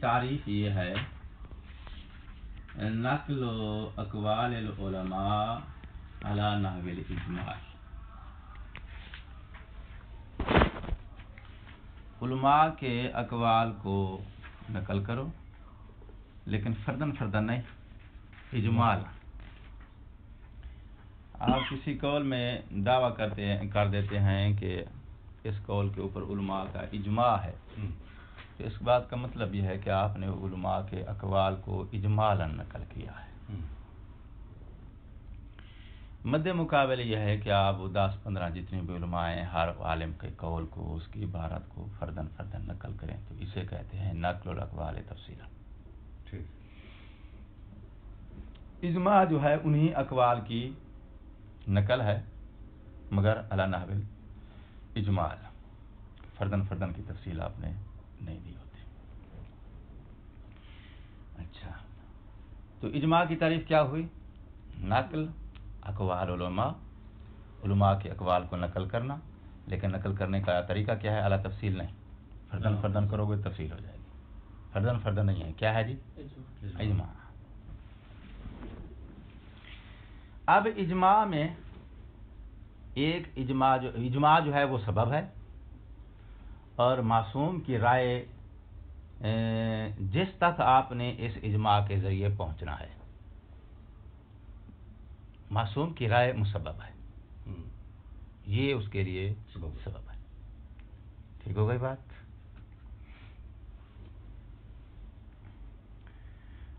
تعریف یہ ہے نقل و اقوال العلماء علی نحو الاجماع. علماء کے اقوال کو نقل کرو لیکن فردن فردن نہیں، اجمال. آپ کسی قول میں دعویٰ کر دیتے ہیں کہ اس قول کے اوپر علماء کا اجماع ہے، تو اس بات کا مطلب یہ ہے کہ آپ نے علماء کے اقوال کو اجمالاً نقل کیا ہے. مد مقابل یہ ہے کہ آپ 10-15 جتنے بھی علماء ہیں ہر عالم کے قول کو، اس کی عبارت کو فردن فردن نقل کریں، تو اسے کہتے ہیں نقل الاقوال تفصیلا. اجماع جو ہے انہی اقوال کی نقل ہے، مگر علی نحو اجمال، فردن فردن کی تفصیل آپ نے نہیں دی ہوتی. اچھا، تو اجماع کی تعریف کیا ہوئی؟ نقل اقوال علماء کے اقوال کو نقل کرنا، لیکن نقل کرنے کا طریقہ کیا ہے؟ اعلیٰ تفصیل نہیں. فردن فردن کرو گے تفصیل ہو جائے گی، فردن فردن نہیں ہے. کیا ہے جی؟ اجماع. اب اجماع میں ایک اجماع جو ہے وہ سبب ہے، اور معصوم کی رائے جس تک آپ نے اس اجماع کے ذریعے پہنچنا ہے، معصوم کی رائے مسبب ہے، یہ اس کے لیے سبب ہے. ٹھیک ہو گئی بات؟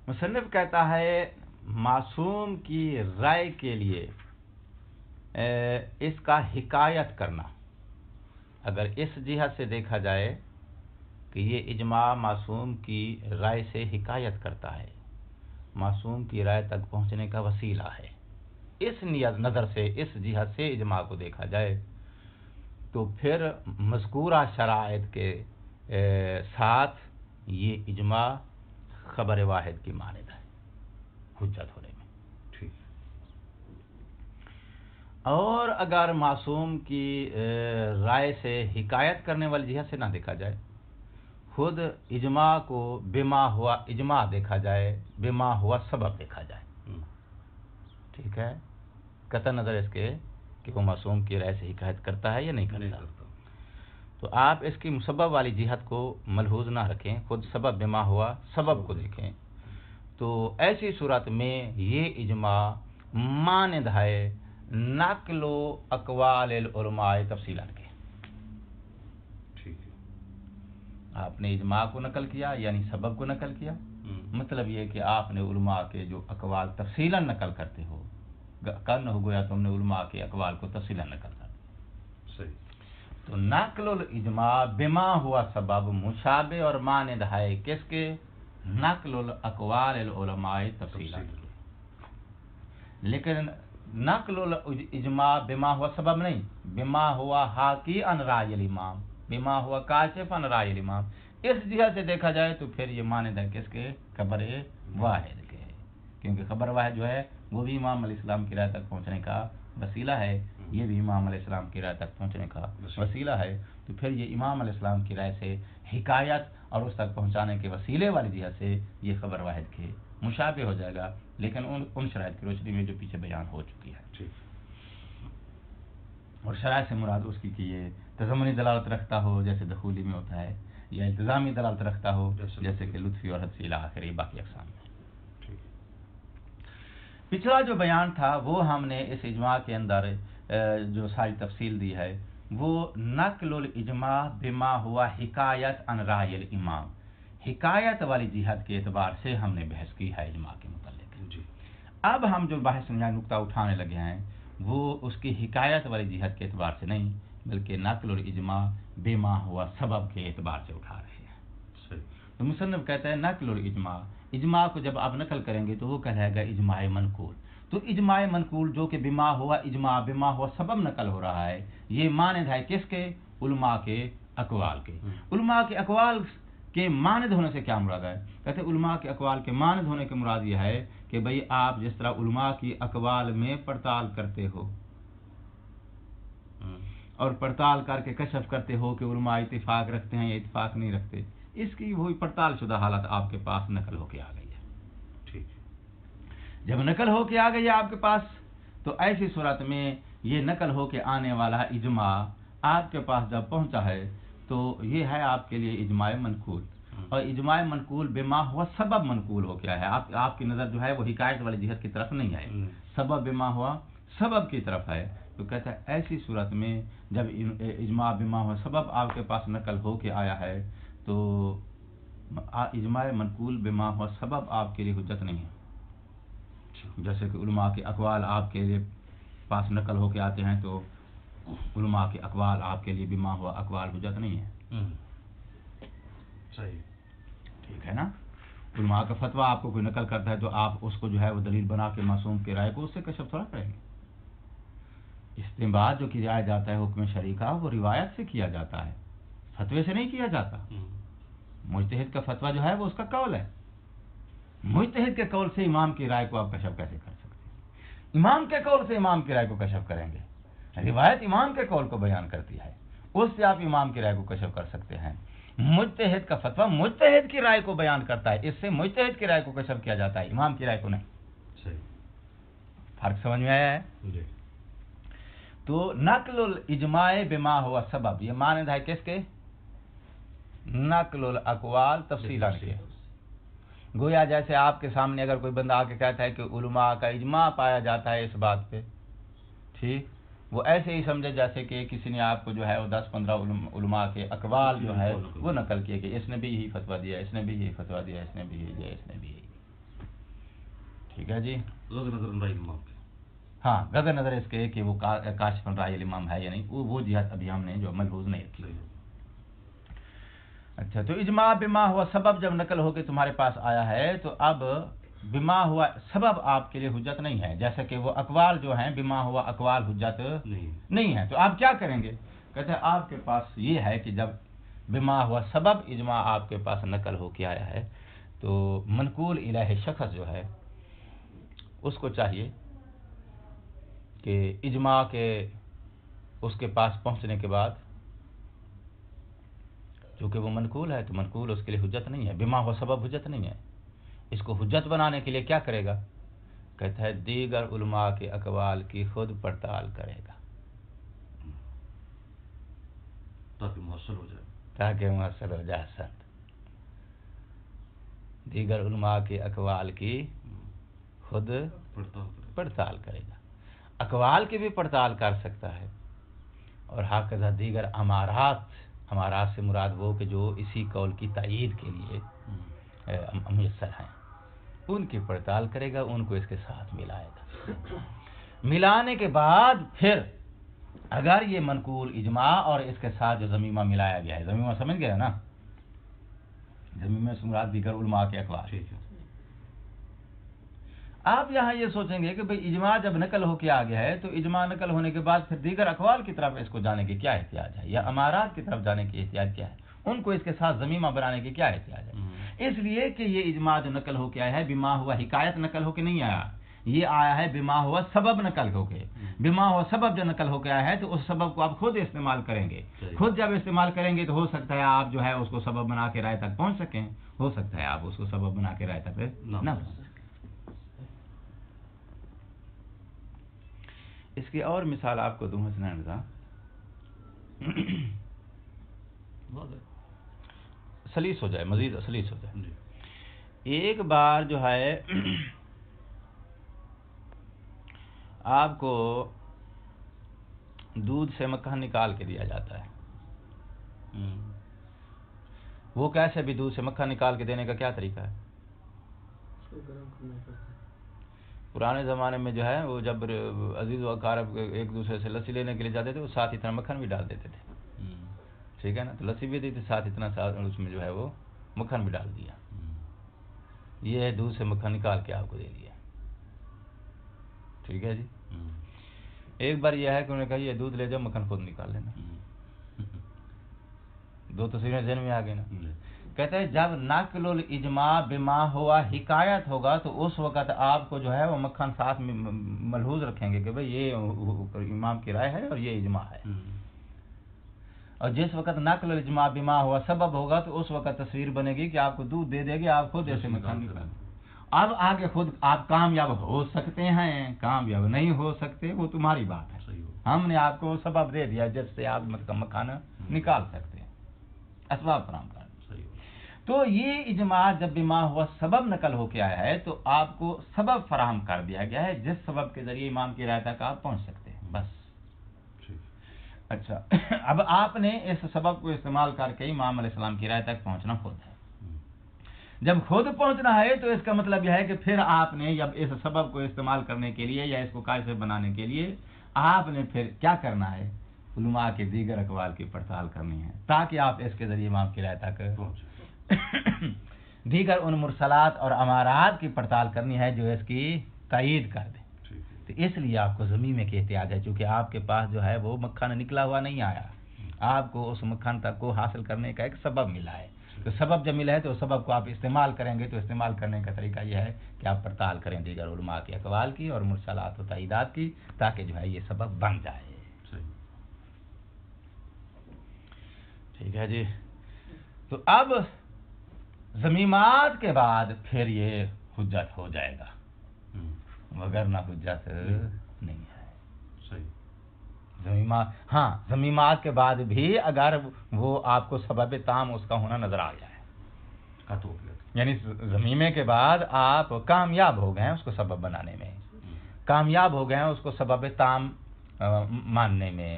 مصنف کہتا ہے معصوم کی رائے کے لیے اس کا حکایت کرنا، اگر اس جہت سے دیکھا جائے کہ یہ اجماع معصوم کی رائے سے حکایت کرتا ہے، معصوم کی رائے تک پہنچنے کا وسیلہ ہے، اس نظر سے، اس جہت سے اجماع کو دیکھا جائے، تو پھر مذکورہ شرائط کے ساتھ یہ اجماع خبر واحد کی مانند ہے حجت ہونے میں. اور اگر معصوم کی رائے سے حکایت کرنے والی جہت سے نہ دیکھا جائے، خود اجماع کو بما ہوا اجماع دیکھا جائے، بما ہوا سبب دیکھا جائے. ٹھیک ہے، قطع نظر اس کے کہ وہ معصوم کی رائے سے حکایت کرتا ہے یا نہیں کرتا، تو آپ اس کی مسبب والی جہت کو ملحوظ نہ رکھیں، خود سبب بما ہوا سبب کو دیکھیں. تو ایسی صورت میں یہ اجماع مانند ہے نقل و اقوال العلماء تفصیلا کے. آپ نے اجماع کو نقل کیا یعنی سبب کو نقل کیا، مطلب یہ کہ آپ نے علماء کے جو اقوال تفصیلا نقل کرتے ہو، کرنا ہو گیا تو ہم نے علماء کے اقوال کو تفصیلا نقل کر دیا. تو نقل الاجماع بما ہوا سبب مشابہ اور مانند ہے کس کے؟ نقل الاقوال العلماء تفصیلا. لیکن نقل الاجماع بما ہوا سبب نہیں، بما ہوا حاکی عن رائے الامام، بما ہوا کاشف عن رائے الامام. اس جہت سے دیکھا جائے تو پھر یہ مانند ہے کس کے؟ خبر واحد کے، کیونکہ خبر واحد جو ہے وہ بھی امام علیہ السلام کی رائے تک پہنچنے کا وسیلہ ہے، یہ بھی امام علیہ السلام کی رائے تک پہنچنے کا وسیلہ ہے. تو پھر یہ امام علیہ السلام کی رائے سے حکایت اور اس تک پہنچانے کے وسیلے والی جہت سے یہ خبر واحد کے مشابہ ہو جائے گا، لیکن ان شرائط کی روشنی میں جو پیچھے بیان ہو چکی ہے. اور شرائط سے مراد اس کی کہ یہ تضمنی دلالت رکھتا ہو جیسے دخولی میں ہوتا ہے، یا التزامی دلالت رکھتا ہو جیسے کہ لطفی اور حدسی الی آخر باقی اقسام میں. پچھلا جو بیان تھا وہ ہم نے اس اجماع کے اندر جو ساری تفصیل دی ہے وہ نقل الاجماع بما ہوا حکایت عن رائے الامام، حکایت والی جہت کے اعتبار سے ہم نے بحث کی ہے اجماع کے متعلق. اب ہم جو بحث نقطہ اٹھانے لگے ہیں وہ اس کی حکایت والی جہت کے اعتبار سے نہیں، بلکہ نقل الاجماع بما ہوا سبب کے اعتبار سے اٹھا رہے ہیں. تو مصنف کہتا ہے نقل الاجماع، اجماع کو جب آپ نقل کریں گے تو وہ کہلائے گا اجماع منقول. تو اجماع منقول جو کہ بما ہوا اجماع بما ہوا سبب نقل ہو رہا ہے، یہ مانند ہے کس کے؟ علماء کے اقوال کے. علماء کے اقوال کے مانند ہونے سے کیا مراد ہے؟ کہتے ہیں علماء کے اقوال کے مانند ہونے کے مراد یہ ہے کہ بھئی آپ جس طرح علماء کی اقوال میں پڑتال کرتے ہو اور پڑتال کر کے کشف کرتے ہو کہ علماء اتفاق رکھتے ہیں یا اتفاق نہیں رکھتے، اس کی وہی پڑتال شدہ حالت آپ کے پاس نقل ہو کے آ گئی ہے. ٹھیک. جب نقل ہو کے آ گئی ہے آپ کے پاس تو ایسی صورت میں یہ نقل ہو کے آنے والا اجماع آپ کے پاس جب پہنچا ہے تو یہ ہے آپ کے لیے اجماع منقول. اور اجماع منقول بما ہوا سبب منقول ہو گیا ہے. آپ کی نظر جو ہے وہ حکایت والی جہت کی طرف نہیں ہے, سبب بما ہوا سبب کی طرف ہے. تو کہتا ہے ایسی صورت میں جب اجماع بما ہوا سبب آپ کے پاس نقل ہو کے آیا ہے تو اجماع منقول بما ہوا سبب آپ کے لیے حجت نہیں ہے. جیسے کہ علماء کے اقوال آپ کے لیے پاس نقل ہو کے آتے ہیں تو علماء کے اقوال آپ کے لیے بما ہوا اقوال حجت نہیں ہے. صحیح, ٹھیک ہے نا. علماء کا فتویٰ آپ کو کوئی نقل کرتا ہے تو آپ اس کو جو ہے وہ دلیل بنا کے معصوم کی رائے کو اس سے کشف تھوڑا کریں گے. استنباط جو کیا جاتا ہے حکم شرعی کا وہ روایت سے کیا جاتا ہے, فتوے سے نہیں کیا جاتا. مجتہد کا فتویٰ جو ہے وہ اس کا قول ہے. مجتہد کے قول سے امام کی رائے کو آپ کشف کیسے کر سکتے ہیں؟ امام کے قول سے امام کی رائے کو کشف کریں گے. روایت امام کے قول کو بیان کرتی ہے, اس سے آپ امام کی رائے کو کشف کر سکتے ہیں. مجتہد کا فتویٰ مجتہد کی رائے کو بیان کرتا ہے, اس سے مجتہد کی رائے کو کشف کیا جاتا ہے, امام کی رائے کو نہیں. صحیح, فرق سمجھ میں آیا ہے؟ جی. تو نقل الاجماع بما ہوا سبب یہ مانند ہے کس کے؟ نقل الاقوال تفصیلات کے. گویا جیسے آپ کے سامنے اگر کوئی بندہ آ کے کہتا ہے کہ علماء کا اجماع پایا جاتا ہے اس بات پہ, ٹھیک, وہ ایسے ہی سمجھے جیسے کہ کسی نے آپ کو جو ہے وہ 10-15 علماء کے اقوال جو ہے وہ نقل کیے کہ اس نے بھی یہی فتویٰ دیا, اس نے بھی یہی فتویٰ دیا, اس نے بھی یہی دیا, اس نے بھی یہی. ٹھیک ہے جی. ہاں, غض نظر اس کے کہ وہ کاشف رائے الامام ہے یا نہیں, وہ جہت ابھی ہم نے جو ملحوظ نہیں رکھی. اچھا, تو اجماع بما ہوا سبب جب نقل ہو کے تمہارے پاس آیا ہے تو اب بما ہوا سبب آپ کے لیے حجت نہیں ہے, جیسا کہ وہ اقوال جو ہیں بما ہوا اقوال حجت نہیں ہے. تو آپ کیا کریں گے؟ کہتے ہیں آپ کے پاس یہ ہے کہ جب بما ہوا سبب اجماع آپ کے پاس نقل ہو کے آیا ہے تو منقول الہ شخص جو ہے اس کو چاہیے کہ اجماع کے اس کے پاس پہنچنے کے بعد, چونکہ وہ منقول ہے تو منقول اس کے لیے حجت نہیں ہے, بما ہوا سبب حجت نہیں ہے. اس کو حجت بنانے کے لیے کیا کرے گا؟ کہتا ہے دیگر علماء کے اقوال کی خود پڑتال کرے گا تاکہ مؤثر ہو جائے. سنت دیگر علماء کے اقوال کی خود پڑتال کرے گا. اقوال کی بھی پڑتال کر سکتا ہے, اور ہاکذا دیگر امارات سے مراد وہ کہ جو اسی قول کی تائید کے لیے میسر ہیں, ان کی پڑتال کرے گا, ان کو اس کے ساتھ ملائے گا. ملانے کے بعد پھر اگر یہ منقول اجماع اور اس کے ساتھ جو ضمیمہ ملایا گیا ہے, ضمیمہ سمجھ گیا نا, ضمیمہ سے مراد دیگر علماء کے اقوال. آپ یہاں یہ سوچیں گے کہ بھئی اجماع جب نقل ہو کے آ گیا ہے تو اجماع نقل ہونے کے بعد پھر دیگر اقوال کی طرف اس کو جانے کی کیا احتیاج ہے, یا امارات کی طرف جانے کی احتیاج کیا ہے, ان کو اس کے ساتھ ضمیمہ بنانے کی کیا احتیاج ہے؟ اس لیے کہ یہ اجماع جو نقل ہو کے آیا ہے بما ہوا حکایت نقل ہو کے نہیں آیا, یہ آیا ہے بما ہوا سبب نقل ہو کے. بما ہوا سبب جو نقل ہو کے آیا ہے تو اس سبب کو آپ خود استعمال کریں گے. خود جب استعمال کریں گے تو ہو سکتا ہے آپ جو ہے اس کو سبب بنا کے رائے تک پہنچ سکیں, ہو سکتا ہے آپ اس کو سبب بنا کے رائے تک نہ پہنچ سکیں. اس کی اور مثال آپ کو دوں حسنین رضا. سلیس ہو جائے, مزید سلیس ہو جائے. ایک بار جو ہے آپ کو دودھ سے مکھن نکال کے دیا جاتا ہے, وہ کیسے بھی دودھ سے مکھن نکال کے دینے کا کیا طریقہ ہے؟ پرانے زمانے میں جو ہے وہ جب عزیز و اقارب ایک دوسرے سے لسی لینے کے لیے جاتے تھے وہ ساتھ اتنا مکھن بھی ڈال دیتے تھے, ٹھیک ہے نا, تو لسی بھی دی تھی ساتھ اتنا اس میں جو ہے وہ مکھن بھی ڈال دیا. یہ دودھ سے مکھن نکال کے آپ کو دے دیا, ٹھیک ہے جی. ایک بار یہ ہے کہ انہوں نے کہا یہ دودھ لے جاؤ, مکھن خود نکال لینا. دو تصویریں ذہن میں آ گئی نا. کہتے ہیں جب نقل الاجماع بما ہوا حکایت ہوگا تو اس وقت آپ کو جو ہے وہ مکھن ساتھ میں ملحوظ رکھیں گے کہ بھئی یہ امام کی رائے ہے اور یہ اجماع ہے. اور جس وقت نقل اجماع بما ہوا سبب ہوگا تو اس وقت تصویر بنے گی کہ آپ کو دودھ دے دے گی، آپ خود ایسے مکھن کی اب آگے خود آپ کامیاب ہو سکتے ہیں، کامیاب نہیں ہو سکتے، وہ تمہاری بات ہے، صحیح ہو، ہم نے آپ کو سبب دے دیا جس سے آپ مکھانا نکال سکتے ہیں، اسباب فراہم کر دیں۔ صحیح ہو، تو یہ اجماع جب بما ہوا سبب نقل ہو کے آیا ہے تو آپ کو سبب فراہم کر دیا گیا ہے جس سبب کے ذریعے امام کی رائے تک آپ پہنچ سکتے ہیں، بس۔ ٹھیک، اچھا اب آپ نے اس سبب کو استعمال کر کے امام علیہ السلام کی رائے تک پہنچنا خود ہے۔ جب خود پہنچنا ہے تو اس کا مطلب یہ ہے کہ پھر آپ نے جب اس سبب کو استعمال کرنے کے لیے یا اس کو قاعدے بنانے کے لیے آپ نے پھر کیا کرنا ہے؟ علماء کے دیگر اقوال کی پڑتال کرنی ہے تاکہ آپ اس کے ذریعے امام کی رائے تک دیگر ان مرسلات اور امارات کی پڑتال کرنی ہے جو اس کی تائید کر دیں۔ تو اس لیے آپ کو ضمیمے کی احتیاج ہے، چونکہ آپ کے پاس جو ہے وہ مکھن نکلا ہوا نہیں آیا، آپ کو اس مکھن تک کو حاصل کرنے کا ایک سبب ملا ہے، تو سبب جب ملا ہے تو سبب کو آپ استعمال کریں گے، تو استعمال کرنے کا طریقہ یہ ہے کہ آپ پڑتال کریں دیگر علماء کے اقوال کی اور مرسلات و تائیدات کی، تاکہ جو ہے یہ سبب بن جائے۔ ٹھیک ہے جی، تو اب ضمیمات کے بعد پھر یہ حجت ہو جائے گا، وگرنہ حجت نہیں ہے۔ صحیح، ہاں ضمیمات کے بعد بھی اگر وہ آپ کو سبب تام اس کا ہونا نظر آ جائے، یعنی ضمیمے کے بعد آپ کامیاب ہو گئے ہیں اس کو سبب بنانے میں، کامیاب ہو گئے ہیں اس کو سبب تام ماننے میں،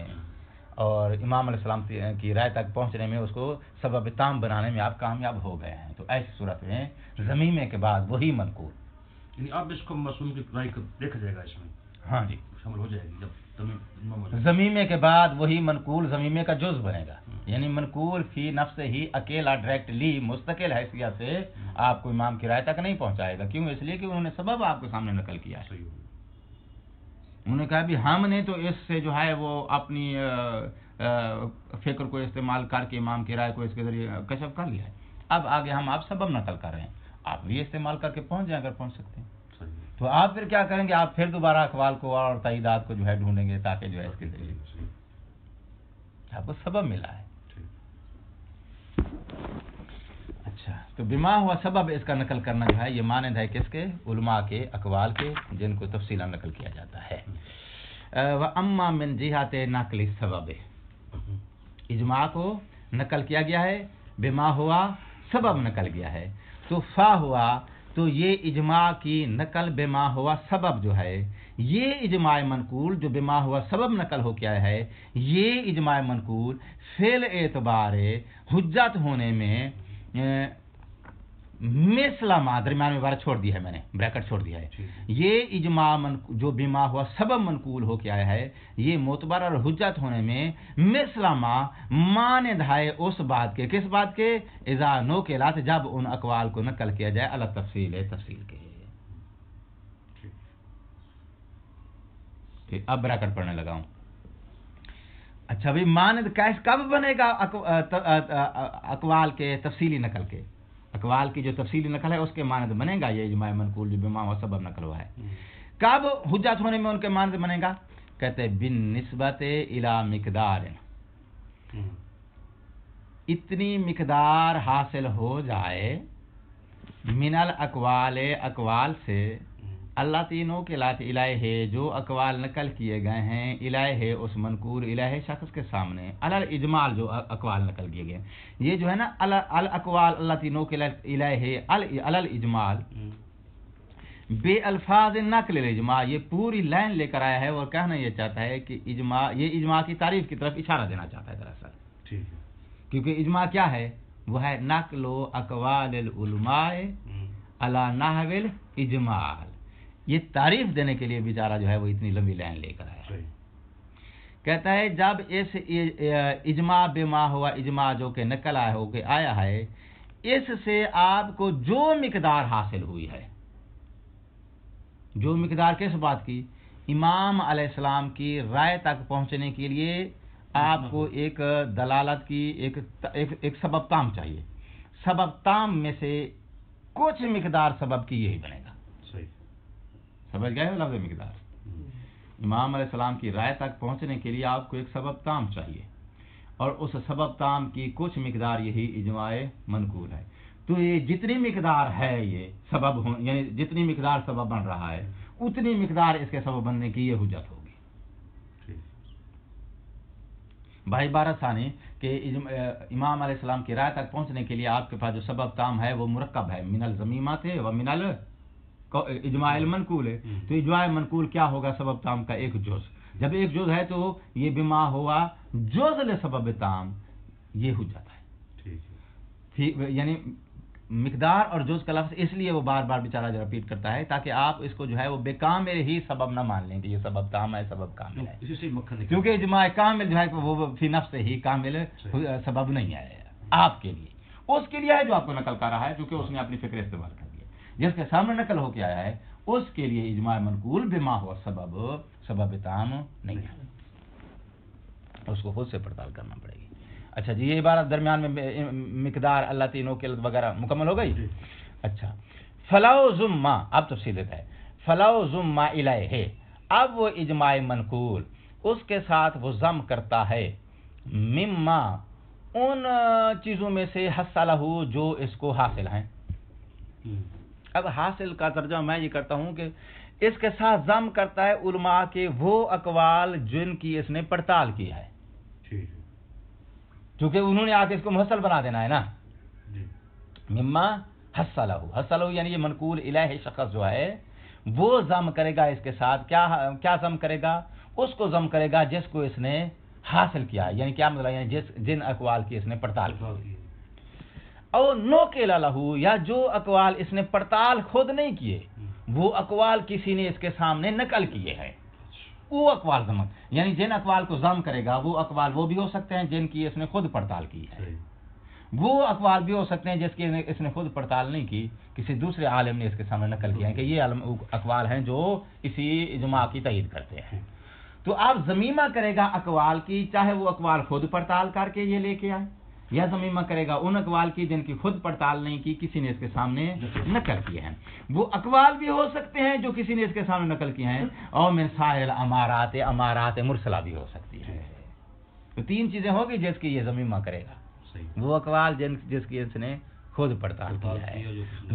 اور امام علیہ السلام کی رائے تک پہنچنے میں اس کو سبب تام بنانے میں آپ کامیاب ہو گئے ہیں، تو ایسی صورت میں ضمیمے کے بعد وہی منقول، یعنی اب اس کو معصوم کی رائے دیکھا جائے گا، اس میں ہاں جی شامل ہو جائے گی جب ضمیمے کے بعد وہی منقول ضمیمے کا جز بنے گا، یعنی منقول فی نفس ہی اکیلا ڈائریکٹلی مستقل حیثیت سے آپ کو امام کی رائے تک نہیں پہنچائے گا، کیوں؟ اس لیے کہ انہوں نے سبب آپ کے سامنے نقل کیا ہے، انہوں نے کہا بھی ہم نے تو اس سے جو ہے وہ اپنی فکر کو استعمال کر کے امام کی رائے کو اس کے ذریعے کشف کر لیا ہے، اب آگے ہم آپ سبب نقل کر رہے ہیں، آپ بھی استعمال کر کے پہنچ جائیں اگر پہنچ سکتے ہیں، تو آپ پھر کیا کریں گے؟ آپ پھر دوبارہ اقوال کو اور تائیدات کو جو ہے ڈھونڈیں گے تاکہ جو ہے اس کے ذریعے آپ کو سبب ملا ہے۔ اچھا، تو بما ہوا سبب اس کا نقل کرنا جو ہے یہ مانند ہے کس کے؟ علماء کے اقوال کے، جن کو تفصیلا نقل کیا جاتا ہے۔ وَأَمَّا مِنْ جِهَةِ نَقْلِ السَّبَبِ، اجماع کو نقل کیا گیا ہے، بما ہوا سبب نقل گیا ہے، تو فا ہوا، تو یہ اجماع کی نقل بما ہوا سبب جو ہے، یہ اجماع منقول جو بما ہوا سبب نقل ہو کیا ہے، یہ اجماع منقول فعل اعتبار حجت ہونے میں مثل ما، درمیان میں عبارت چھوڑ دی ہے میں نے، بریکٹ چھوڑ دیا ہے، یہ اجماع جو بما ہوا سبب منقول ہو کے آیا ہے یہ معتبر اور حجت ہونے میں مثل ما مانند ہے اس بات کے، کس بات کے؟ اذا نقلت، جب ان اقوال کو نقل کیا جائے اللہ تفصیل کے۔ اب بریکٹ پڑھنے لگا ہوں۔ اچھا بھی مانند کب بنے گا اقوال کے تفصیلی نقل کے؟ اقوال کی جو تفصیلی نقل ہے اس کے مانند بنے گا یہ اجماع منقول جو بما ہوا سبب نقل ہوا ہے، کب حجت ہونے میں ان کے مانند بنے گا؟ کہتے ہیں بالنسبت الی مقدار، اتنی مقدار حاصل ہو جائے من الاقوال، اقوال سے، اللہ تینوں کے لات الہ، جو اقوال نقل کیے گئے ہیں الہ، اس منقول الہ شخص کے سامنے، علی اجمال، جو اقوال نقل کیے گئے یہ جو ہے نا الاقوال اللہ تینوں کے لات الہ علی الاجمال بے الفاظ نقل الاجماع، یہ پوری لائن لے کر آیا ہے اور کہنا یہ چاہتا ہے کہ اجماع، یہ اجماع کی تعریف کی طرف اشارہ دینا چاہتا ہے دراصل، ٹھیک ہے، کیونکہ اجماع کیا ہے؟ وہ ہے نقل و اقوال العلماء علی نحو الاجمال، یہ تعریف دینے کے لیے بیچارہ جو ہے وہ اتنی لمبی لائن لے کر آیا ہے۔ کہتا ہے جب اس اجماع بما ہوا اجماع جو کہ نقل ہو کے آیا ہے، اس سے آپ کو جو مقدار حاصل ہوئی ہے، جو مقدار کس بات کی؟ امام علیہ السلام کی رائے تک پہنچنے کے لیے آپ کو ایک دلالت کی ایک سبب تام چاہیے، سبب تام میں سے کچھ مقدار سبب کی یہی بنے گا، سمجھ گئے ہو لفظ مقدار؟ امام علیہ السلام کی رائے تک پہنچنے کے لیے آپ کو ایک سبب تام چاہیے، اور اس سبب تام کی کچھ مقدار یہی اجماع منقول ہے. تو یہ جتنی مقدار ہے یہ سبب یعنی جتنی مقدار سبب بن رہا ہے اتنی مقدار اس کے سبب بننے کی یہ حجت ہوگی. بھائی عبارت ثانی کہ امام علیہ السلام کی رائے تک پہنچنے کے لیے آپ کے پاس جو سبب تام ہے وہ مرکب ہے، من الزمیمات و من اجماع المنقول ہے. تو اجماع منقول کیا ہوگا؟ سبب تام کا ایک جز. جب ایک جز ہے تو یہ بما ہوا جز لسبب تام، یہ حجت ہے. یعنی مقدار اور جز کا لفظ اس لیے وہ بار بار بیچارہ جو رپیٹ کرتا ہے تاکہ آپ اس کو جو ہے وہ بے کامل ہی سبب نہ مان لیں کہ یہ سبب تام ہے، سبب کامل ہے. کیونکہ اجماع کامل جو ہے وہ فی نفس ہی کامل سبب نہیں ہے آپ کے لیے. اس کے لیے ہے جو آپ کو نقل کر رہا ہے کیونکہ اس نے اپنی فکر استعمال کر دی. جس کے سامنے نقل ہو کے آیا ہے اس کے لیے اجماع منقول بما ہوا سبب تام نہیں ہے، اس کو خود سے پڑتال کرنا پڑے گی. اچھا جی، یہ عبارت درمیان میں مقدار اللہ تینوں کے وغیرہ مکمل ہو گئی. اچھا، فلاو ضمہ، اب تفصیل دیتا ہے. فلاو ضمہ الیہ، اب وہ اجماع منقول اس کے ساتھ وہ ضم کرتا ہے مما ان چیزوں میں سے حصلہ جو اس کو حاصل ہیں. اب حاصل کا ترجمہ میں یہ کرتا ہوں کہ اس کے ساتھ ضم کرتا ہے علماء کے وہ اقوال جن کی اس نے پڑتال کی ہے، کیونکہ انہوں نے آ کے اس کو محصل بنا دینا ہے نا. مما حصلہ یعنی یہ منقول الیہ شخص جو ہے وہ ضم کرے گا اس کے ساتھ کیا ضم کرے گا؟ اس کو ضم کرے گا جس کو اس نے حاصل کیا ہے. یعنی کیا مطلب؟ یعنی جن اقوال کی اس نے پڑتال کی. اور نوکل لہو، یا جو اقوال اس نے پڑتال خود نہیں کیے، وہ اقوال کسی نے اس کے سامنے نقل کیے ہیں، وہ اقوال ضم. یعنی جن اقوال کو ضم کرے گا وہ اقوال وہ بھی ہو سکتے ہیں جن کی اس نے خود پڑتال کی ہے، وہ اقوال بھی ہو سکتے ہیں جس کی اس نے خود پڑتال نہیں کی، کسی دوسرے عالم نے اس کے سامنے نقل کیا ہے کہ یہ اقوال ہیں جو اسی اجماع کی تائید کرتے ہیں. تو آپ ضمیمہ کرے گا اقوال کی، چاہے وہ اقوال خود پڑتال کر کے یہ لے کے آئے، یا ضمیمہ کرے گا ان اقوال کی جن کی خود پڑتال نہیں کی، کسی نے اس کے سامنے نقل کیے ہیں. وہ اقوال بھی ہو سکتے ہیں جو کسی نے اس کے سامنے نقل کیے ہیں، اور من سائر امارات مرسلہ بھی ہو سکتی ہے. تو تین چیزیں ہوگی جس کی یہ ضمیمہ کرے گا. وہ اقوال جس کی اس نے خود پڑتال کیا ہے،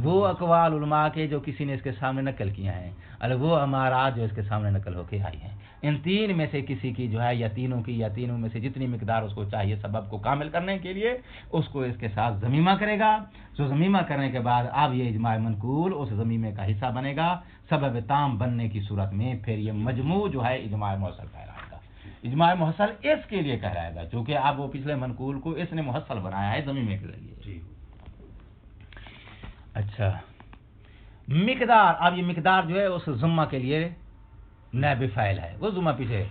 وہ اقوال علماء کے جو کسی نے اس کے سامنے نقل کیا ہیں، اور وہ امارات جو اس کے سامنے نقل ہو کے آئی ہیں. ان تین میں سے کسی کی جو ہے یا تینوں کی یا تینوں میں سے جتنی مقدار اس کو چاہیے سبب کو کامل کرنے کے لیے اس کو اس کے ساتھ ضمیمہ کرے گا. تو ضمیمہ کرنے کے بعد اب یہ اجماع منقول اس ضمیمے کا حصہ بنے گا. سبب تام بننے کی صورت میں پھر یہ مجموع جو ہے اجماع محصل کہلائے گا. اجماع محصل اس کے لیے کہلائے گا چونکہ اب وہ پچھلے منقول کو اس نے محصل بنایا ہے ضمیمے کے ذریعے. اچھا، مقدار، اب یہ مقدار جو ہے اس ضمہ کے لیے نائب فاعل ہے. وہ ضمہ پیچھے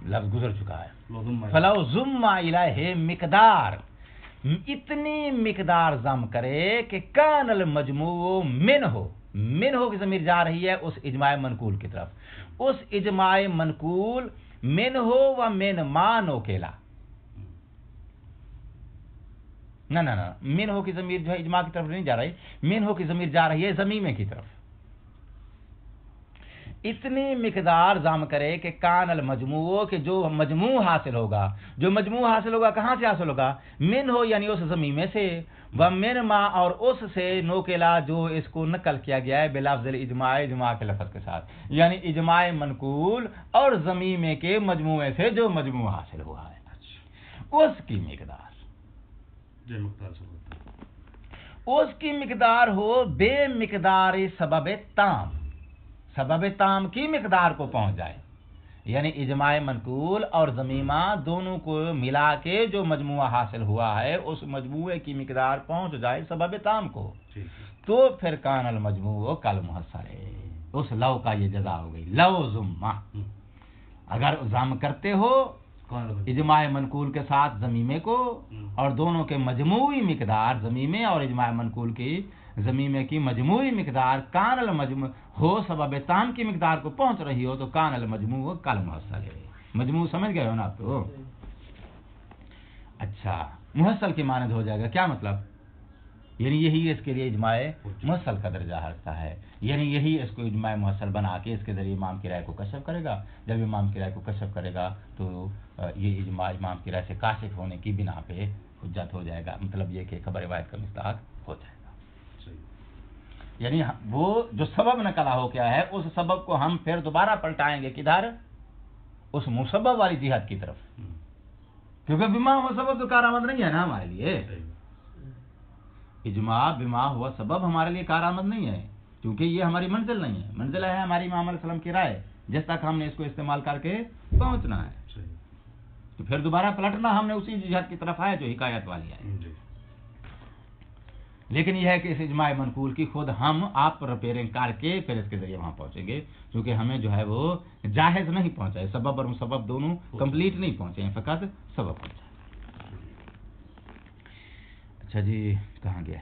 لفظ گزر چکا ہے. فلو ضمہ الیہ، مقدار، اتنی مقدار ضم کرے کہ کان المجموع من ہو کی ضمیر جا رہی ہے اس اجماع منقول کی طرف. اس اجماع منقول من ہو و من ما نوکیلا، نہ من ہو کی ضمیر جو ہے اجماع کی طرف نہیں جا رہی، من ہو کی ضمیر جا رہی ہے ضمیمے کی طرف. اتنی مقدار ضم کرے کہ کان المجموع، کہ جو مجموع حاصل ہوگا، جو مجموع حاصل ہوگا کہاں سے حاصل ہوگا؟ من ہو یعنی اس ضمیمے سے، و من ما اور اس سے نوکلا جو اس کو نقل کیا گیا ہے بلفظ الاجماع، اجماع کے لفظ کے ساتھ. یعنی اجماع منقول اور ضمیمے کے مجموعے سے جو مجموع حاصل ہوا ہے اس کی مقدار، اس کی مقدار ہو بے مقدار سبب تام، سبب تام کی مقدار کو پہنچ جائے. یعنی اجماع منقول اور ضمیمہ دونوں کو ملا کے جو مجموعہ حاصل ہوا ہے اس مجموعے کی مقدار پہنچ جائے سبب تام کو، تو پھر کان المجموع کل محصل ہے. اس لو کا یہ جزا ہو گئی. لو ضمہ، اگر ضم کرتے ہو اجماع منقول کے ساتھ ضمیمے کو اور دونوں کے مجموعی مقدار، ضمیمے اور اجماع منقول کی ضمیمے کی مجموعی مقدار کان المجموع ہو سبب تام کی مقدار کو پہنچ رہی ہو تو کان المجموع کل محصل ہے. مجموع سمجھ گئے ہو نا آپ تو؟ اچھا، محصل کی مانند ہو جائے گا. کیا مطلب؟ یعنی یہی اس کے لیے اجماع مرسل کا درجہ رکھتا ہے، یعنی یہی اس کو اجماع مرسل بنا کے اس کے ذریعے امام کی رائے کو کشف کرے گا. جب امام کی رائے کو کشف کرے گا تو یہ اجماع امام کی رائے سے کاشف ہونے کی بنا پہ حجت ہو جائے گا، مطلب یہ کہ خبر روایت کا مصداق ہو جائے گا. یعنی وہ جو سبب نقلا ہو گیا ہے اس سبب کو ہم پھر دوبارہ پلٹائیں گے کدھر؟ اس مسبب والی جہت کی طرف، کیونکہ بما ہوا سبب تو کارآمد نہیں ہے نا ہمارے لیے. اجماع بما ہوا سبب ہمارے لیے کارآمد نہیں ہے، کیونکہ یہ ہماری منزل نہیں ہے. منزل ہے ہماری امام علیہ السلام کی رائے، جس تک ہم نے اس کو استعمال کر کے پہنچنا ہے. تو پھر دوبارہ پلٹنا ہم نے اسی جہت کی طرف آئے جو حکایت والی ہے. لیکن یہ ہے کہ اس اجماع منقول کی خود ہم آپ پر ریپیئرنگ کر کے پھر اس کے ذریعے وہاں پہنچیں گے، کیونکہ ہمیں جو ہے وہ جاہز نہیں پہنچا ہے، سبب اور مسبب دونوں کمپلیٹ نہیں پہنچے ہیں، فقط سبب پہنچا. اچھا جی کہاں گیا؟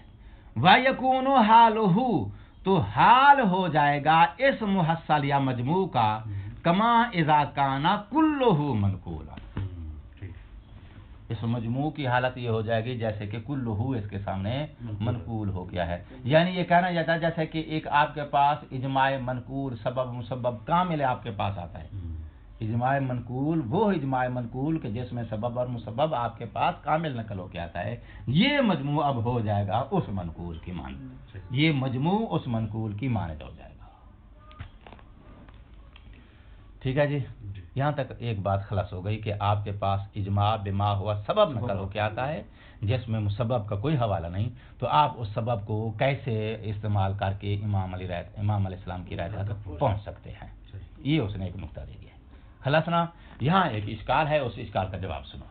وَيَكُونُ حَالُهُ، تو حال ہو جائے گا اس محصل یا مجموع کا کما اذا کانا کلہ منقولا. اس مجموع کی حالت یہ ہو جائے گی جیسے کہ کلہ اس کے سامنے منقول ہو گیا ہے. یعنی یہ کہنا جاتا ہے جیسے کہ ایک آپ کے پاس اجماع منقول سبب مسبب کامل آپ کے پاس آتا ہے. اجماع منقول وہ اجماع منقول کہ جس میں سبب اور مسبب آپ کے پاس کامل نقل ہو کے آتا ہے، یہ مجموع اب ہو جائے گا اس منقول کی مانند، یہ مجموع اس منقول کی مانند ہو جائے گا. ٹھیک ہے جی، یہاں تک ایک بات خلاص ہو گئی کہ آپ کے پاس اجماع بما ہوا سبب نقل ہو کے آتا ہے جس میں مسبب کا کوئی حوالہ نہیں، تو آپ اس سبب کو کیسے استعمال کر کے امام علیہ السلام کی رائے تک پہنچ سکتے ہیں. یہ اس نے ایک نقطہ دے دیا ہے. خلاص نا، یہاں ایک اشکال ہے، اس اشکال کا جواب سنو.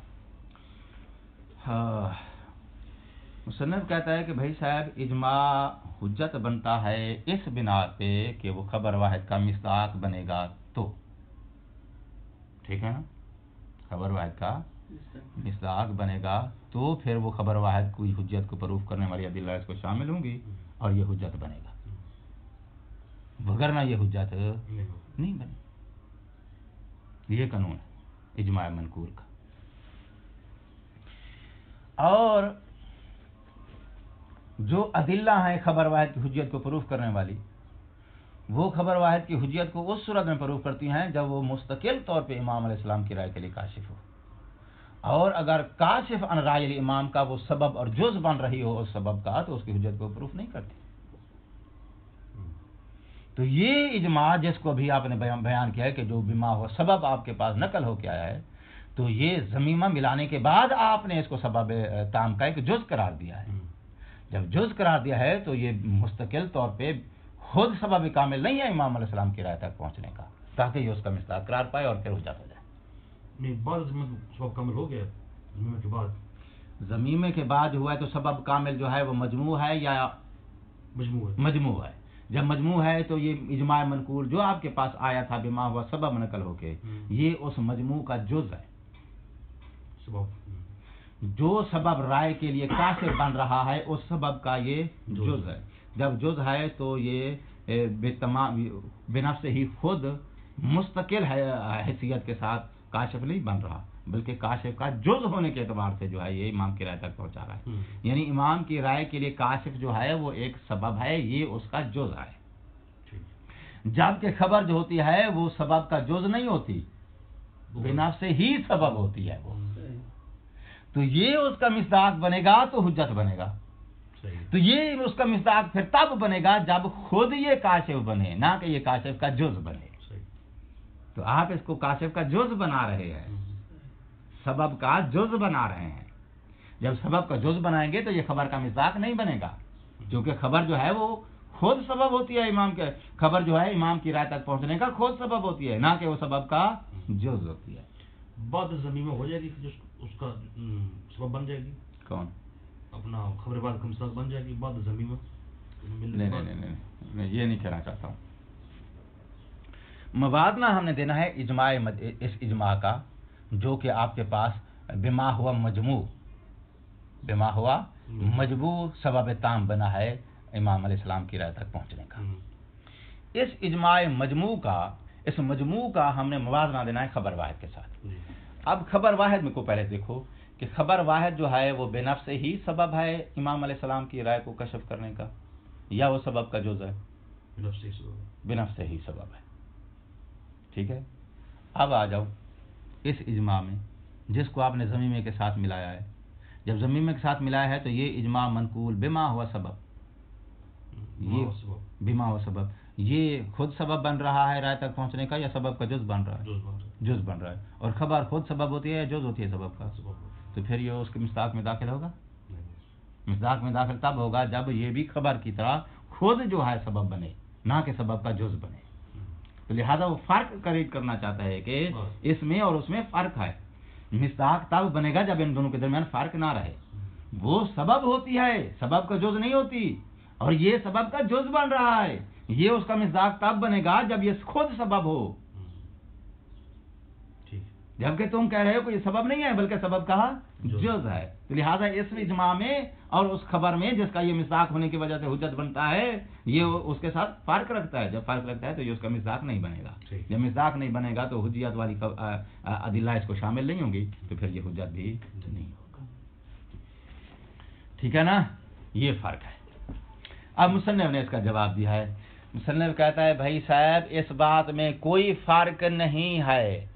مصنف کہتا ہے کہ بھائی صاحب اجماع حجت بنتا ہے اس بنا پہ کہ وہ خبر واحد کا مصداق بنے گا تو، ٹھیک ہے نا، خبر واحد کا مصداق بنے گا تو پھر وہ خبر واحد کوئی حجت کو پروف کرنے والی ادلہ اس کو شامل ہوں گی اور یہ حجت بنے گا، وگرنہ یہ حجت نہیں بنے. یہ قانون ہے اجماع منقول کا. اور جو ادلہ ہیں خبر واحد کی حجیت کو پروف کرنے والی، وہ خبر واحد کی حجیت کو اس صورت میں پروف کرتی ہیں جب وہ مستقل طور پہ امام علیہ السلام کی رائے کے لیے کاشف ہو، اور اگر کاشف عن رائے الامام کا وہ سبب اور جز بن رہی ہو اس سبب کا تو اس کی حجت کو پروف نہیں کرتی. تو یہ اجماع جس کو بھی آپ نے بیان کیا ہے کہ جو بما ہو سبب آپ کے پاس نقل ہو کے آیا ہے، تو یہ ضمیمہ ملانے کے بعد آپ نے اس کو سبب تام کا ایک جز قرار دیا ہے. جب جز قرار دیا ہے تو یہ مستقل طور پہ خود سبب کامل نہیں ہے امام علیہ السلام کی رائے تک پہنچنے کا، تاکہ یہ اس کا مصداق قرار پائے اور پھر حجت ہو جائے. نہیں، بعد سبب کامل ہو گیا ضمیمے کے بعد، ضمیمے کے بعد ہوا ہے تو سبب کامل جو ہے وہ مجموع ہے یا مجموع ہے. جب مجموع ہے تو یہ اجماع منقول جو آپ کے پاس آیا تھا بما ہوا سبب نقل ہو کے، یہ اس مجموع کا جز ہے. جو سبب رائے کے لیے کاشف بن رہا ہے اس سبب کا یہ جز ہے. جب جز ہے تو یہ بنفس ہی خود مستقل حیثیت کے ساتھ کاشف نہیں بن رہا، بلکہ کاشف کا جز ہونے کے اعتبار سے جو ہے یہ امام کی رائے تک پہنچا رہا ہے. یعنی امام کی رائے کے لیے کاشف جو ہے وہ ایک سبب ہے، یہ اس کا جز ہے. جبکہ خبر جو ہوتی ہے وہ سبب کا جز نہیں ہوتی، بنفس ہی سبب ہوتی ہے وہ. تو یہ اس کا مصداق بنے گا تو حجت بنے گا. تو یہ اس کا مصداق پھر تب بنے گا جب خود یہ کاشف بنے، نہ کہ یہ کاشف کا جز بنے. تو آپ اس کو کاشف کا جز بنا رہے ہیں، سبب کا جز بنا رہے ہیں. جب سبب کا جز بنائیں گے تو یہ خبر کا مصداق نہیں بنے گا، کیونکہ خبر جو ہے وہ خود سبب ہوتی ہے، امام کے خبر جو ہے امام کی رائے تک پہنچنے کا خود سبب ہوتی ہے، نہ کہ وہ سبب کا جز ہوتی ہے. بعد ضمیمہ ہو جائے گی، اس کا سبب بن جائے گی. کون؟ اپنا خبر بعد کا مصداق بن جائے گی بعد ضمیمہ. نہیں، یہ نہیں کہنا چاہتا ہوں. موازنہ ہم نے دینا ہے اجماع اس اجماع کا جو کہ آپ کے پاس بما ہوا مجموع سبب تام بنا ہے امام علیہ السلام کی رائے تک پہنچنے کا. اس اجماع مجموع کا ہم نے موازنہ دینا ہے خبر واحد کے ساتھ. اب خبر واحد میں کو پہلے دیکھو کہ خبر واحد جو ہے وہ بے نفس ہی سبب ہے امام علیہ السلام کی رائے کو کشف کرنے کا، یا وہ سبب کا جز ہے؟ بے نفس ہی سبب ہے. ٹھیک ہے. اب آ جاؤ اس اجماع میں جس کو آپ نے ضمیمے کے ساتھ ملایا ہے. جب ضمیمے کے ساتھ ملایا ہے تو یہ اجماع منقول بما ہوا سبب، یہ بما ہوا سبب، یہ خود سبب بن رہا ہے رائے تک پہنچنے کا یا سبب کا جز بن رہا ہے؟ جز بن رہا ہے. اور خبر خود سبب ہوتی ہے یا جز ہوتی ہے سبب کا؟ تو پھر یہ اس کے مصداق میں داخل ہوگا؟ مصداق میں داخل تب ہوگا جب یہ بھی خبر کی طرح خود جو ہے سبب بنے، نہ کہ سبب کا جز بنے. تو لہذا وہ فرق قریب کرنا چاہتا ہے کہ اس میں اور اس میں فرق ہے. مصداق تب بنے گا جب ان دونوں کے درمیان فرق نہ رہے. وہ سبب ہوتی ہے، سبب کا جز نہیں ہوتی، اور یہ سبب کا جز بن رہا ہے. یہ اس کا مصداق تب بنے گا جب یہ خود سبب ہو. جبکہ تم کہہ رہے ہو کہ یہ سبب نہیں ہے بلکہ سبب کا جز ہے. تو لہٰذا اس اجماع میں اور اس خبر میں جس کا یہ مصداق ہونے کی وجہ سے حجت بنتا ہے، یہ اس کے ساتھ فرق رکھتا ہے. جب فرق رکھتا ہے تو یہ اس کا مصداق نہیں بنے گا. جب مصداق نہیں بنے گا تو حجیت والی ادلہ اس کو شامل نہیں ہوں گی، تو پھر یہ حجت بھی نہیں ہوگا. ٹھیک ہے نا؟ یہ فرق ہے. اب مصنف نے اس کا جواب دیا ہے. مصنف کہتا ہے بھائی صاحب اس بات میں کوئی فرق نہیں ہے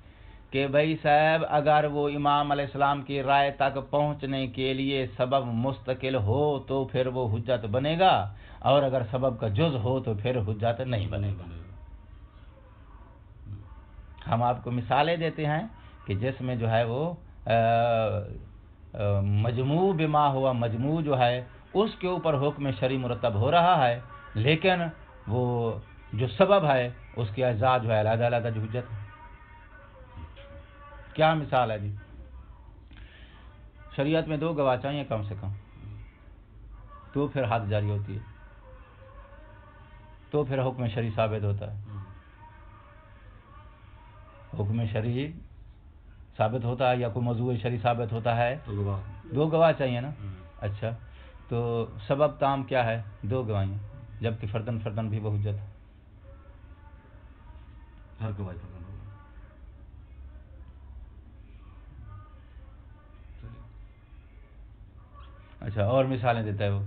کہ بھائی صاحب اگر وہ امام علیہ السلام کی رائے تک پہنچنے کے لیے سبب مستقل ہو تو پھر وہ حجت بنے گا، اور اگر سبب کا جز ہو تو پھر حجت نہیں بنے گا. ہم آپ کو مثالیں دیتے ہیں کہ جس میں جو ہے وہ مجموع بما ہوا، مجموع جو ہے اس کے اوپر حکم شرعی مرتب ہو رہا ہے، لیکن وہ جو سبب ہے اس کی اجزاء جو ہے علیحدہ علیحدہ جو حجت ہے. کیا مثال ہے جی؟ شریعت میں 2 گواہ چاہیے کم سے کم، تو پھر حد جاری ہوتی ہے، تو پھر حکم شرعی ثابت ہوتا ہے. حکم شرعی ثابت ہوتا ہے یا کوئی موضوع شرعی ثابت ہوتا ہے، 2 گواہ چاہیے نا. اچھا، تو سبب تام کیا ہے؟ 2 گواہیاں، جبکہ فردن فردن بھی وہ حجت ہے. ہر گواہ فردن. اچھا، اور مثالیں دیتا ہے وہ.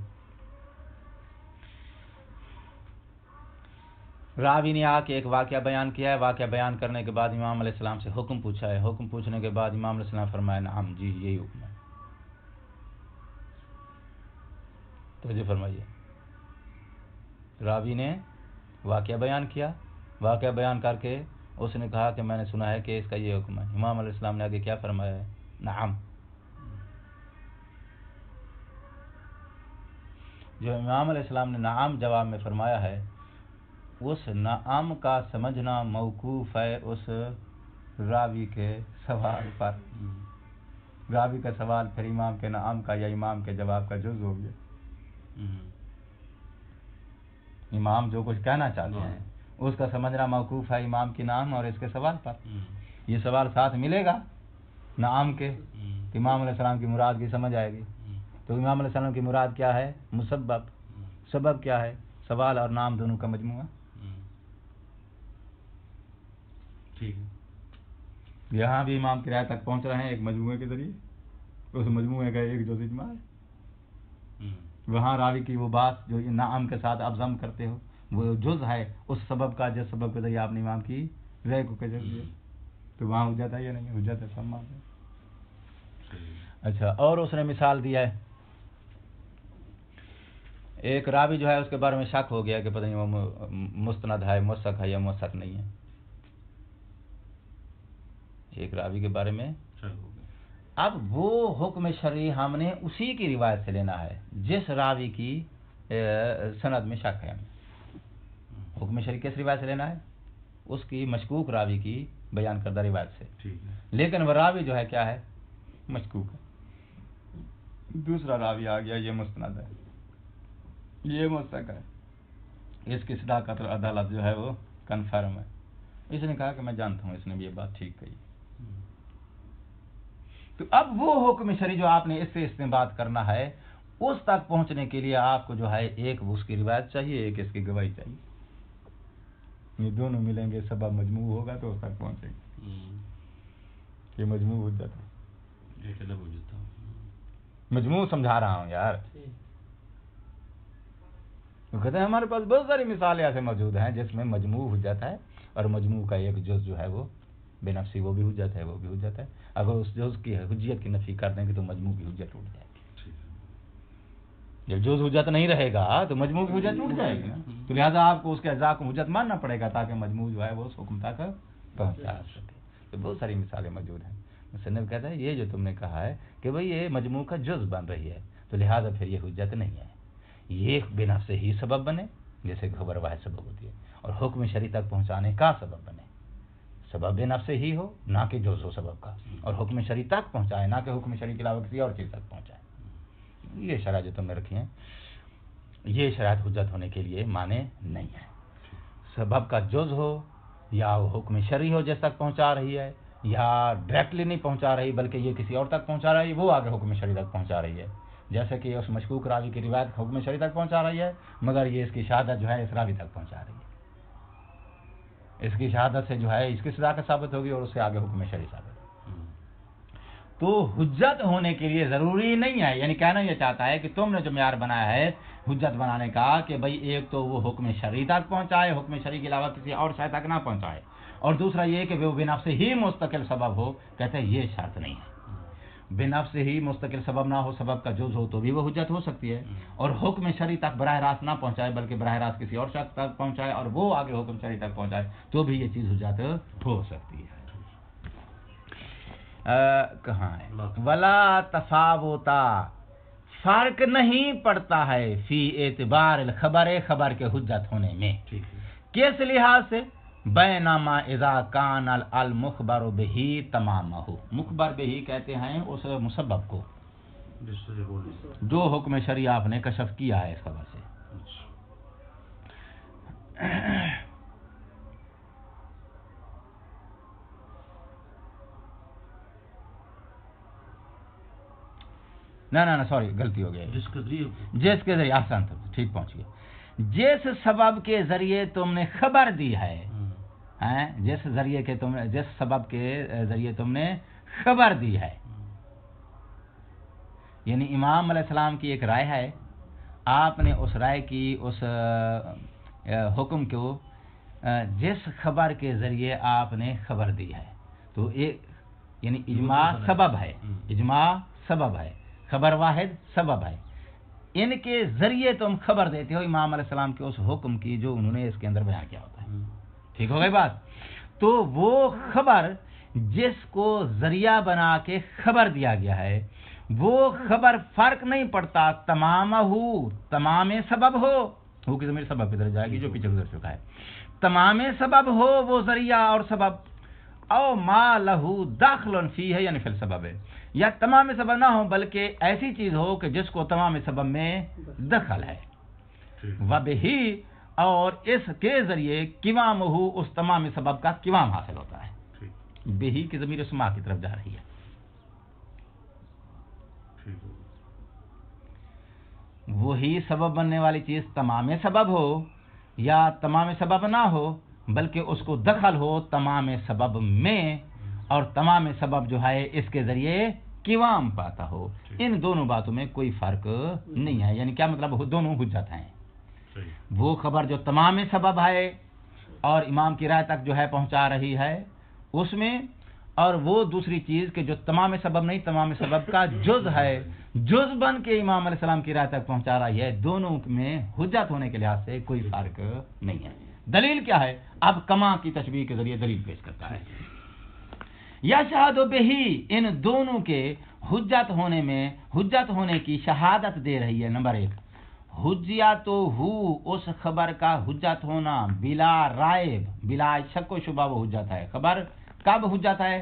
راوی نے آ کے ایک واقعہ بیان کیا ہے، واقعہ بیان کرنے کے بعد امام علیہ السلام سے حکم پوچھا ہے، حکم پوچھنے کے بعد امام علیہ السلام فرمایا نعم جی یہی حکم ہے. توجہ فرمائیے، راوی نے واقعہ بیان کیا، واقعہ بیان کر کے اس نے کہا کہ میں نے سنا ہے کہ اس کا یہ حکم ہے. امام علیہ السلام نے آگے کیا فرمایا ہے؟ نعم. جو امام علیہ السلام نے نعم جواب میں فرمایا ہے، اس نعم کا سمجھنا موقوف ہے اس راوی کے سوال پر. راوی کا سوال پھر امام کے نعم کا یا امام کے جواب کا جز ہو گیا. امام جو کچھ کہنا چاہتے ہیں اس کا سمجھنا موقوف ہے امام کی نعم اور اس کے سوال پر. یہ سوال ساتھ ملے گا نعم کے، امام علیہ السلام کی مراد کی سمجھ آئے گی. تو امام علیہ السلام کی مراد کیا ہے؟ مسبب. سبب کیا ہے؟ سوال اور نام دونوں کا مجموعہ. ٹھیک ہے. یہاں بھی امام کی رائے تک پہنچ رہے ہیں ایک مجموعے کے ذریعے، اس مجموعے کا ایک جز اجماع ہے. وہاں راوی کی وہ بات جو نعم کے ساتھ آپ ضم کرتے ہو وہ جز ہے اس سبب کا جس سبب کے ذریعے آپ نے امام کی رائے کو کہہ دیا. تو وہاں حجت ہے یا نہیں؟ حجت ہے، سب مانتے ہیں. اچھا، اور اس نے مثال دیا ہے ایک راوی جو ہے اس کے بارے میں شک ہو گیا کہ پتہ نہیں وہ مستند ہے، موثق ہے یا موثق نہیں ہے. ایک راوی کے بارے میں اب وہ حکم شرعی ہم نے اسی کی روایت سے لینا ہے جس راوی کی سند میں شک ہے. ہمیں حکم شرعی کس روایت سے لینا ہے؟ اس کی مشکوک راوی کی بیان کردہ روایت سے. لیکن وہ راوی جو ہے کیا ہے؟ مشکوک ہے. دوسرا راوی آ گیا، یہ مستند ہے، یہ موثق ہے، اس کی صداقت اور عدالت جو ہے وہ کنفرم ہے. اس نے کہا کہ میں جانتا ہوں اس نے بھی یہ بات ٹھیک کہی. تو اب وہ حکم شرعی جو آپ نے اس سے استنباط کرنا ہے، اس تک پہنچنے کے لیے آپ کو جو ہے ایک اس کی روایت چاہیے، ایک اس کی گواہی چاہیے. یہ دونوں ملیں گے، سبب مجموع ہوگا تو اس تک پہنچے گا. یہ مجموع حجت ہے. مجموع سمجھا رہا ہوں یار. وہ کہتے ہیں ہمارے پاس بہت ساری مثالیں ایسے موجود ہیں جس میں مجموع حجت ہے اور مجموع کا ایک جز جو ہے وہ بے نفسی وہ بھی حجت ہے وہ بھی حجت ہے. اگر اس جز کی حجیت کی نفی کر دیں گے تو مجموع کی حجت ٹوٹ جائے گی. جب جز حجت نہیں رہے گا تو مجموع کی حجت ٹوٹ جائے گی نا. تو لہٰذا آپ کو اس کے اجزاء کو حجت ماننا پڑے گا تاکہ مجموع جو ہے وہ اس حکم تک پہنچا سکے. تو بہت ساری مثالیں موجود ہیں. مصنف کہتا ہے یہ جو تم نے کہا ہے کہ بھئی یہ مجموع کا جز بن رہی ہے تو لہٰذا پھر یہ حجت نہیں ہے. یہ بے نفس سے ہی سبب بنے جیسے خبر واحد سبب ہوتی ہے اور حکم شرعی تک پہنچانے کا سبب بنے. سبب بے نفس سے ہی ہو نہ کہ جز ہو سبب کا اور حکم شرعی تک پہنچائے نہ کہ حکم شرعی کے علاوہ کسی اور چیز تک پہنچائے. یہ شرائط جو تم نے رکھی ہیں یہ شرائط حجت ہونے کے لیے مانے نہیں ہے. سبب کا جز ہو یا وہ حکم شرعی ہو جس تک پہنچا رہی ہے یا ڈائریکٹلی نہیں پہنچا رہی بلکہ یہ کسی اور تک پہنچا رہی ہے وہ آگے حکم شرعی تک پہنچا رہی ہے. جیسے کہ اس مشکوک راوی کی روایت حکم شرعی تک پہنچا رہی ہے مگر یہ اس کی شہادت جو ہے اس راوی تک پہنچا رہی ہے. اس کی شہادت سے جو ہے اس کی صداقت ثابت ہوگی اور اس سے آگے حکم شرعی ثابت. تو حجت ہونے کے لیے ضروری نہیں ہے. یعنی کہنا یہ چاہتا ہے کہ تم نے جو معیار بنایا ہے حجت بنانے کا کہ بھئی ایک تو وہ حکم شرعی تک پہنچائے حکم شرعی کے علاوہ کسی اور شے تک نہ پہنچائے اور دوسرا یہ کہ وہ بنفس ہی مستقل سبب ہو. کہتے ہیں یہ شرط نہیں ہے. بنفس سے ہی مستقل سبب نہ ہو سبب کا جز ہو تو بھی وہ حجت ہو سکتی ہے اور حکم شرعی تک براہ راست نہ پہنچائے بلکہ براہ راست کسی اور شخص تک پہنچائے اور وہ آگے حکم شرعی تک پہنچائے تو بھی یہ چیز حجت ہو سکتی ہے. کہاں ہے ولا تفاوتا فرق نہیں پڑتا ہے فی اعتبار الخبر خبر کے حجت ہونے میں. کس لحاظ سے بینما اذا کان المخبر بہ تمامہ. مخبر بہ کہتے ہیں اس مسبب کو جو حکم شرعی آپ نے کشف کیا ہے اس خبر سے. نہ سوری غلطی ہو گئی. جس کے ذریعے آسان تھا ٹھیک پہنچ گیا. جس سبب کے ذریعے تم نے خبر دی ہے جس سبب کے ذریعے تم نے خبر دی ہے یعنی امام علیہ السلام کی ایک رائے ہے آپ نے اس رائے کی اس حکم کو جس خبر کے ذریعے آپ نے خبر دی ہے تو یعنی اجماع سبب ہے. اجماع سبب ہے خبر واحد سبب ہے. ان کے ذریعے تم خبر دیتے ہو امام علیہ السلام کے اس حکم کی جو انہوں نے اس کے اندر بیان کیا ہوتا ہے. ٹھیک ہو گئی بات. تو وہ خبر جس کو ذریعہ بنا کے خبر دیا گیا ہے وہ خبر فرق نہیں پڑتا تمام سبب ہو کی ضمیر سبب کی طرف جائے گی جو پیچھے گزر چکا ہے. تمام سبب ہو وہ ذریعہ اور سبب او ما لہو داخل فی ہے یعنی فی السبب ہے یا تمام سبب نہ ہو بلکہ ایسی چیز ہو کہ جس کو تمام سبب میں دخل ہے. وبہی اور اس کے ذریعے قوام ہو اس تمام سبب کا قوام حاصل ہوتا ہے. بہی کی ضمیر اسما کی طرف جا رہی ہے. وہی سبب بننے والی چیز تمام سبب ہو یا تمام سبب نہ ہو بلکہ اس کو دخل ہو تمام سبب میں اور تمام سبب جو ہے اس کے ذریعے قوام پاتا ہو. ان دونوں باتوں میں کوئی فرق نہیں ہے. یعنی کیا مطلب دونوں حجت ہیں. وہ خبر جو تمام سبب ہے اور امام کی رائے تک جو ہے پہنچا رہی ہے اس میں اور وہ دوسری چیز کہ جو تمام سبب نہیں تمام سبب کا جز ہے جز بن کے امام علیہ السلام کی رائے تک پہنچا رہی ہے. دونوں میں حجت ہونے کے لحاظ سے کوئی فرق نہیں ہے. دلیل کیا ہے؟ اب کما کی تشبیہ کے ذریعے دلیل پیش کرتا ہے. یا شہاد بہی ان دونوں کے حجت ہونے کی شہادت دے رہی ہے. نمبر 1 حجیت ہو اس خبر کا حجت ہونا بلا رائب بلا شک و شبہ وہ حجت ہے. خبر کب حجت ہے؟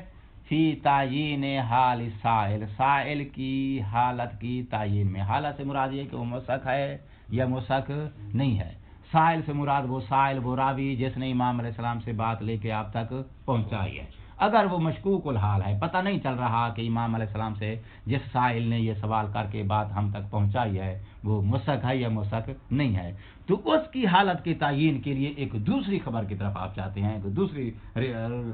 فی تعیین حال سائل کی حالت کی تعیین میں. حالت سے مراد یہ کہ وہ مسک ہے یا مسک نہیں ہے. سائل سے مراد وہ سائل وہ راوی جس نے امام علیہ السلام سے بات لے کے آپ تک پہنچائی ہے. اگر وہ مشکوک الحال ہے پتہ نہیں چل رہا کہ امام علیہ السلام سے جس سائل نے یہ سوال کر کے بات ہم تک پہنچائی ہے وہ مسک ہے یا مسک نہیں ہے، تو اس کی حالت کے تعین کے لیے ایک دوسری خبر کی طرف آپ چاہتے ہیں، ایک دوسری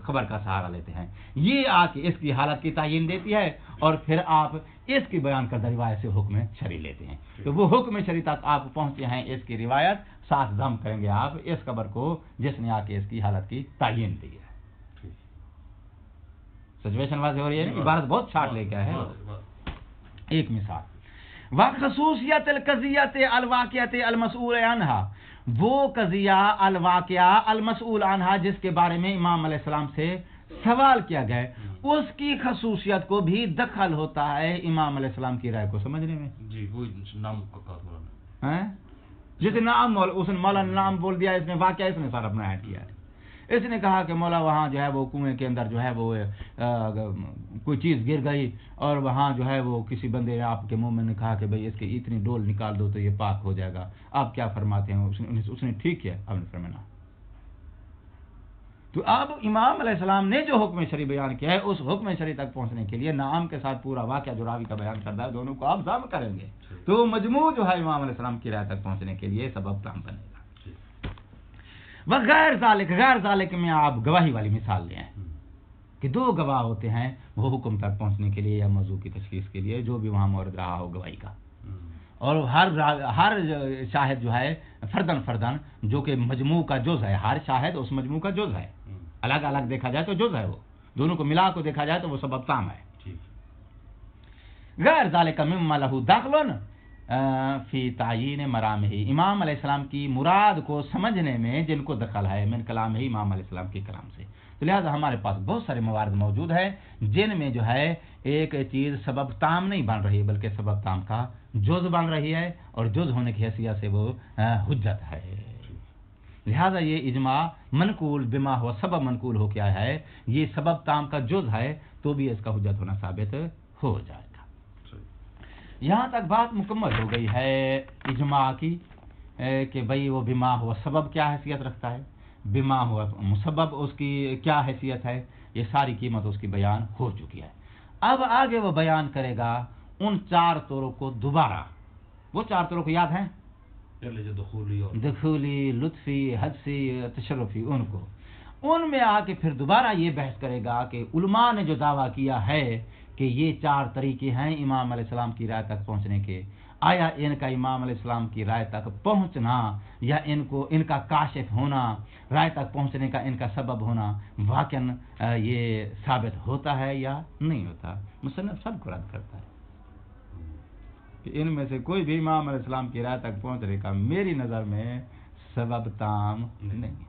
خبر کا سہارا لیتے ہیں، یہ آ کے اس کی حالت کی تعین دیتی ہے اور پھر آپ اس کی بیان کردہ روایت سے حکم شرعی لیتے ہیں۔ تو وہ حکم شرعی تک آپ پہنچے ہیں، اس کی روایت ساتھ ضم کریں گے آپ اس خبر کو جس نے آ کے اس کی حالت کی تعین دی ہے۔ سچویشن واضح ہو رہی ہے، عبارت بہت شارٹ لے کے ہے۔ ایک مثال، وخصوصیت القضیت الواقعۃ المسئول عنہا، وہ قضیہ الواقعہ المسئول عنہا جس کے بارے میں امام علیہ السلام سے سوال کیا گیا، اس کی خصوصیت کو بھی دخل ہوتا ہے امام علیہ السلام کی رائے کو سمجھنے میں۔ جی وہ نام کا کہا ہیں جس نے نام اس نے مولانا نام بول دیا، اس نے واقعہ اس نے سارا اپنا ایڈ کیا ہے۔ اس نے کہا کہ مولا وہاں جو ہے وہ کنویں کے اندر جو ہے وہ کوئی چیز گر گئی اور وہاں جو ہے وہ کسی بندے نے آپ کے منہ میں نے کہا کہ بھئی اس کی اتنی ڈول نکال دو تو یہ پاک ہو جائے گا، آپ کیا فرماتے ہیں؟ اس نے ٹھیک کیا، آپ نے فرمانا۔ تو اب امام علیہ السلام نے جو حکم شرعی بیان کیا ہے، اس حکم شرعی تک پہنچنے کے لیے نام کے ساتھ پورا واقعہ جو راوی کا بیان کرتا ہے دونوں کو آپ ضم کریں گے، تو مجموع جو ہے امام علیہ السلام کی رائے تک پہنچنے کے لیے سبب کام بنے گا۔ وغیر ذالک، غیر ذالک میں آپ گواہی والی مثال لیں کہ دو گواہ ہوتے ہیں وہ حکم تک پہنچنے کے لیے یا موضوع کی تشخیص کے لیے، جو بھی وہاں مورد رہا ہو گواہی کا، اور ہر شاہد جو ہے فردن فردن جو کہ مجموع کا جز ہے، ہر شاہد اس مجموع کا جز ہے، الگ الگ دیکھا جائے تو جز ہے، وہ دونوں کو ملا کو دیکھا جائے تو وہ سبب تام ہے۔ غیر ذالک مما لہ دخل فی تعیین مرامہ، امام علیہ السلام کی مراد کو سمجھنے میں جن کو دخل ہے من کلام ہی، امام علیہ السلام کے کلام سے۔ تو لہذا ہمارے پاس بہت سارے موارد موجود ہیں جن میں جو ہے ایک چیز سبب تام نہیں بن رہی بلکہ سبب تام کا جز بن رہی ہے، اور جز ہونے کی حیثیت سے وہ حجت ہے۔ لہذا یہ اجماع منقول بما ہوا سبب منقول ہو کیا ہے، یہ سبب تام کا جز ہے تو بھی اس کا حجت ہونا ثابت ہو جائے گا۔ یہاں تک بات مکمل ہو گئی ہے اجماع کی کہ بھئی وہ بما ہوا سبب کیا حیثیت رکھتا ہے، بما ہوا مسبب اس کی کیا حیثیت ہے، یہ ساری قیمت اس کی بیان ہو چکی ہے۔ اب آگے وہ بیان کرے گا ان چار طرق کو دوبارہ۔ وہ چار طرق یاد ہیں؟ دخولی، لطفی، حدثی، تشرفی، ان میں آ کے پھر دوبارہ یہ بحث کرے گا کہ علماء نے جو دعویٰ کیا ہے کہ یہ چار طریقے ہیں امام علیہ السلام کی رائے تک پہنچنے کے، آیا ان کا امام علیہ السلام کی رائے تک پہنچنا یا ان کا کاشف ہونا، رائے تک پہنچنے کا ان کا سبب ہونا واقعاً یہ ثابت ہوتا ہے یا نہیں ہوتا؟ مصنف سب کو رد کرتا ہے کہ ان میں سے کوئی بھی امام علیہ السلام کی رائے تک پہنچنے کا میری نظر میں سبب تام نہیں ہے۔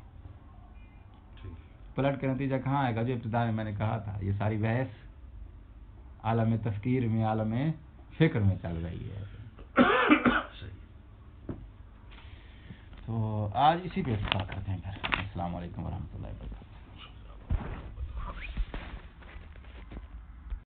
پلٹ کا نتیجہ کہاں آئے گا؟ جو ابتدا میں نے کہا تھا، یہ ساری بحث عالم تفکیر میں، عالم فکر میں چل رہی ہے۔ تو آج اسی پہ اتفاق کرتے ہیں۔ السلام علیکم ورحمۃ اللہ وبرکاتہ۔